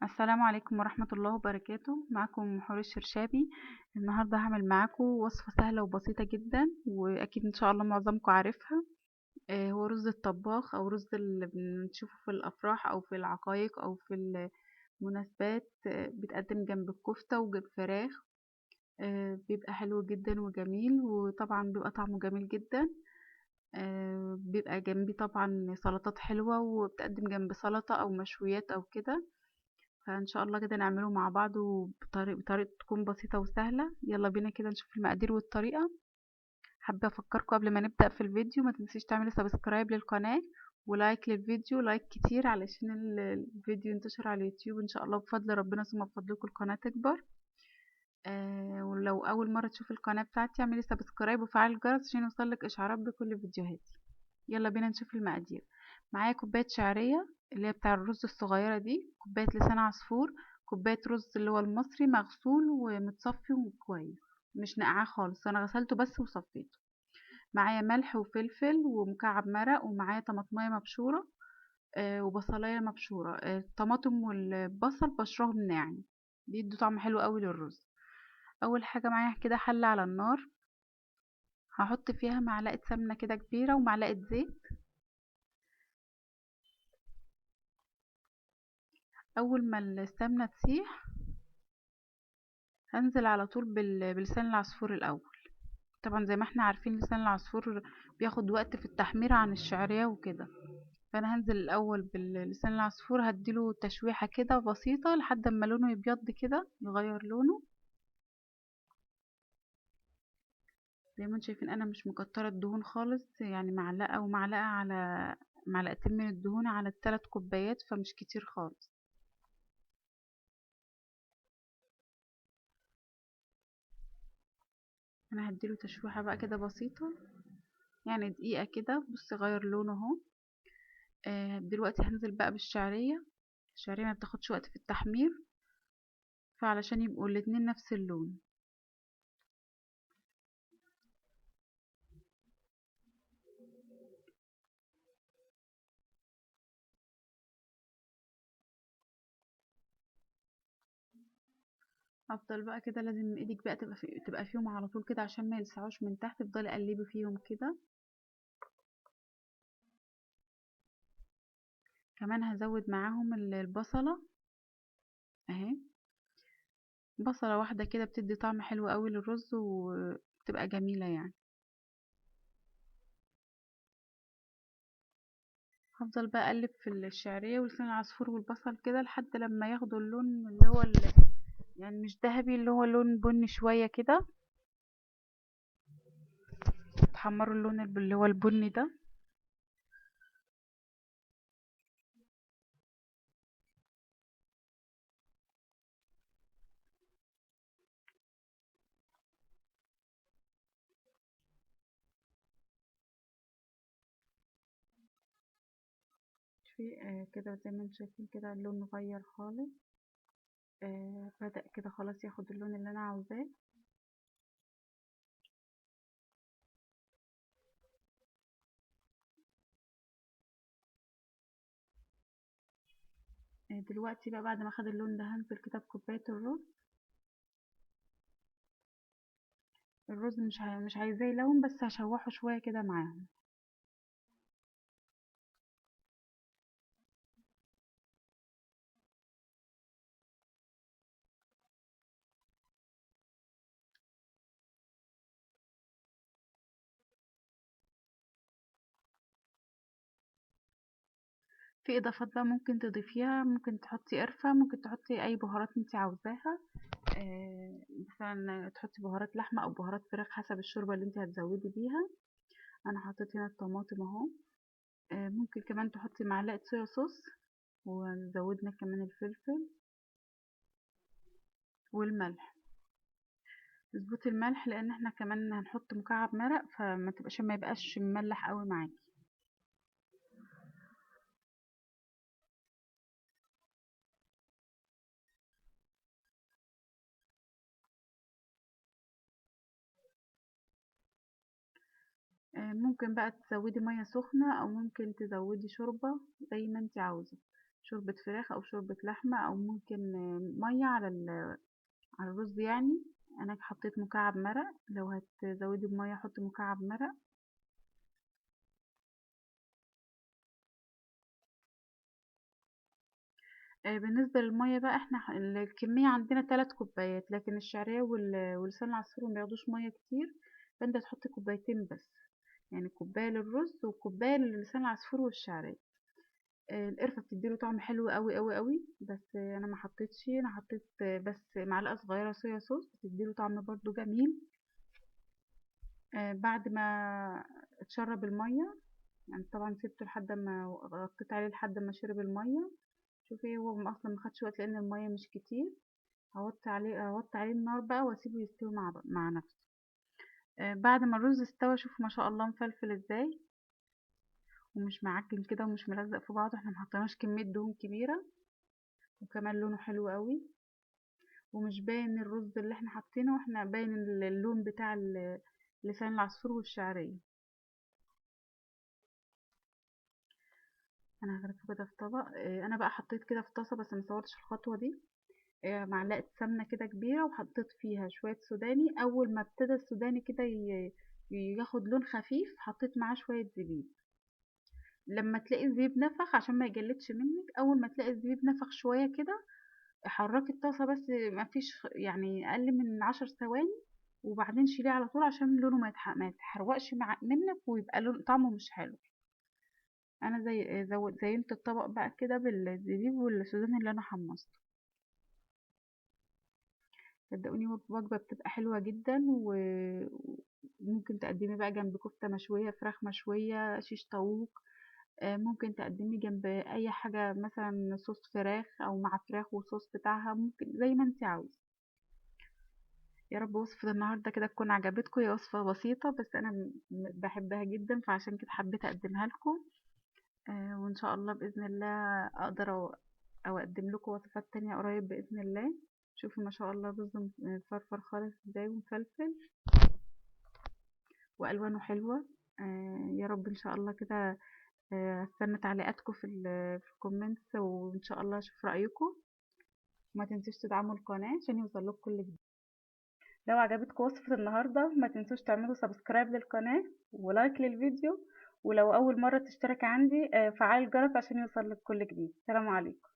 السلام عليكم ورحمة الله وبركاته. معكم حور الشرشابي. النهاردة هعمل معاكم وصفة سهلة وبسيطة جدا، وأكيد إن شاء الله معظمكم عارفها. هو رز الطباخ أو رز اللي بنشوفه في الأفراح أو في العقايق أو في المناسبات. بيتقدم جنب الكفتة وجنب فراخ. بيبقى حلو جدا وجميل، وطبعا بيبقى طعمه جميل جدا. بيبقى جنبي طبعا سلطات حلوة، وبتقدم جنب سلطة أو مشويات أو كده. فإن شاء الله كده نعمله مع بعض بطريقة تكون بسيطة وسهلة. يلا بينا كده نشوف المقادير والطريقة. حابة أفكركم قبل ما نبدأ في الفيديو، ما تنسيش تعملي سبسكرايب للقناة ولايك للفيديو، لايك كتير علشان الفيديو ينتشر على اليوتيوب إن شاء الله بفضل ربنا، ثم بفضلكم القناة تكبر. ولو أول مرة تشوف القناة بتاعتي اعملي سبسكرايب وفعل الجرس عشان يوصلك إشعارات بكل فيديوهاتي. يلا بينا نشوف المقادير. معايا كوباية شعرية اللي هي بتاع الرز الصغيرة دي، كوباية لسان عصفور، كوباية رز اللي هو المصري مغسول ومتصفي وكويس، مش نقعاه خالص، انا غسلته بس وصفيته. معايا ملح وفلفل ومكعب مرق، ومعايا طماطمية مبشورة وبصلاية مبشورة. الطماطم والبصل بشرهم ناعم، بيدوا طعم حلو قوي للرز. اول حاجة معايا كده حلة على النار، هحط فيها معلقة سمنة كده كبيرة ومعلقة زيت. اول ما السمنة تسيح هنزل على طول بلسان العصفور الاول. طبعا زي ما احنا عارفين لسان العصفور بياخد وقت في التحمير عن الشعرية وكده. فانا هنزل الاول باللسان العصفور، هديله تشويحة كده بسيطة لحد ما لونه يبيض كده، يغير لونه. زي ما انتم شايفين انا مش مكترة الدهون خالص، يعني معلقة ومعلقة على معلقتين من الدهون على ال3 كوبايات، فمش كتير خالص. انا هديله تشويحة بقى كده بسيطة، يعني دقيقة كده. بص غير لونه اهو. دلوقتي هنزل بقى بالشعرية. الشعرية ما بتاخدش وقت في التحمير، فعلشان يبقوا الاتنين نفس اللون. افضل بقى كده، لازم ايدك بقى تبقى فيهم على طول كده عشان ما يلسعوش من تحت، تفضلي قلبي فيهم كده. كمان هزود معاهم البصلة اهي. بصلة واحدة كده بتدي طعم حلو قوي للرز وبتبقى جميلة يعني. هفضل بقى اقلب في الشعرية ولسان العصفور والبصل كده لحد لما ياخدوا اللون اللي هو يعني مش ذهبي، اللي هو لون بني شوية كده. تحمروا اللون اللي هو البني ده. في كده زي ما انتم شايفين كده اللون اتغير خالص. بدأ كده خلاص ياخد اللون اللي انا عاوزاه. دلوقتي بقى بعد ما خد اللون ده هنزل كده بكوباية الرز. الرز مش عايزاه يلون، بس هشوحه شوية كده معاهم. في اضافات بقى ممكن تضيفيها، ممكن تحطي قرفة، ممكن تحطي اي بهارات انت عاوزاها. مثلا تحطي بهارات لحمة او بهارات فراخ حسب الشوربة اللي انت هتزودي بيها. انا حطيت هنا الطماطم اهو. ممكن كمان تحطي معلقة صويا صوص، وزودنا كمان الفلفل والملح. اظبطي الملح لان احنا كمان هنحط مكعب مرق، ما يبقاش مملح قوي معاكي. ممكن بقى تزودي مية سخنة او ممكن تزودي شوربة زي ما انت عاوزة. شوربة فراخ او شوربة لحمة، او ممكن مية على الرز يعني. انا حطيت مكعب مرق، لو هتزودي بمية حطي مكعب مرق. بالنسبة للمية بقى، احنا الكمية عندنا 3 كوبايات، لكن الشعرية ولسان العصفور مبياخدوش مية كتير، فانت تحطي كوبايتين بس، يعني كوباية للرز وكوباية للسان العصفور والشعرية. القرفة بتديله طعم حلو قوي قوي قوي، بس انا ما حطيتش، انا حطيت بس معلقة صغيرة صويا صوص بتديله طعم برضو جميل. بعد ما اتشرب المية، يعني طبعا سبته لحد ما غطيت عليه لحد ما شرب المية. شوفي هو اصلا ما خدش وقت لان المية مش كتير. هوطي عليه النار بقى واسيبه يستوي مع نفسه. بعد ما الرز استوى، شوفوا ما شاء الله مفلفل ازاي، ومش معجن كده ومش ملزق في بعضه، احنا محطناش كمية دهون كبيرة، وكمان لونه حلو قوي، ومش باين الرز اللي احنا حاطينه، احنا باين اللون بتاع لسان العصفور والشعرية. انا هغرفه كده في طبق. انا بقى حطيت كده في طاسة، بس مصورتش الخطوة دي. معلقة سمنة كده كبيرة، وحطيت فيها شوية سوداني. أول ما ابتدى السوداني كده ياخد لون خفيف، حطيت معاه شوية زبيب. لما تلاقي الزبيب نفخ، عشان ما يجلدش منك، أول ما تلاقي الزبيب نفخ شوية كده، حركي الطاسة بس ما فيش يعني أقل من 10 ثواني، وبعدين شيليه على طول عشان لونه ما يتحرقش منك، ويبقى لون طعمه مش حلو. أنا زينت الطبق بقى كده بالزبيب والسوداني اللي أنا حمصته. صدقوني وجبة بتبقى حلوة جدا، وممكن تقدمي بقى جنب كفتة مشوية، فراخ مشوية، شيش طاووق. ممكن تقدمي جنب أي حاجة، مثلا صوص فراخ أو مع فراخ وصوص بتاعها، ممكن زي ما انت عاوزة. يا رب وصفة النهاردة كده تكون عجبتكم. هي وصفة بسيطة، بس أنا بحبها جدا، فعشان كده حبيت أقدمها لكم. وإن شاء الله بإذن الله أقدر أو أقدم لكم وصفات تانية قريب بإذن الله. شوفوا ما شاء الله الرز مفرفر خالص ازاي ومفلفل، والوانه حلوه. يا رب ان شاء الله كده. استنى تعليقاتكم في الكومنتس، وان شاء الله اشوف رايكم. وما تنسوش تدعموا القناه عشان يوصلكم كل جديد. لو عجبتكم وصفه النهارده، ما تنسوش تعملوا سبسكرايب للقناه ولايك للفيديو، ولو اول مره تشترك عندي فعل الجرس عشان يوصلك كل جديد. سلام عليكم.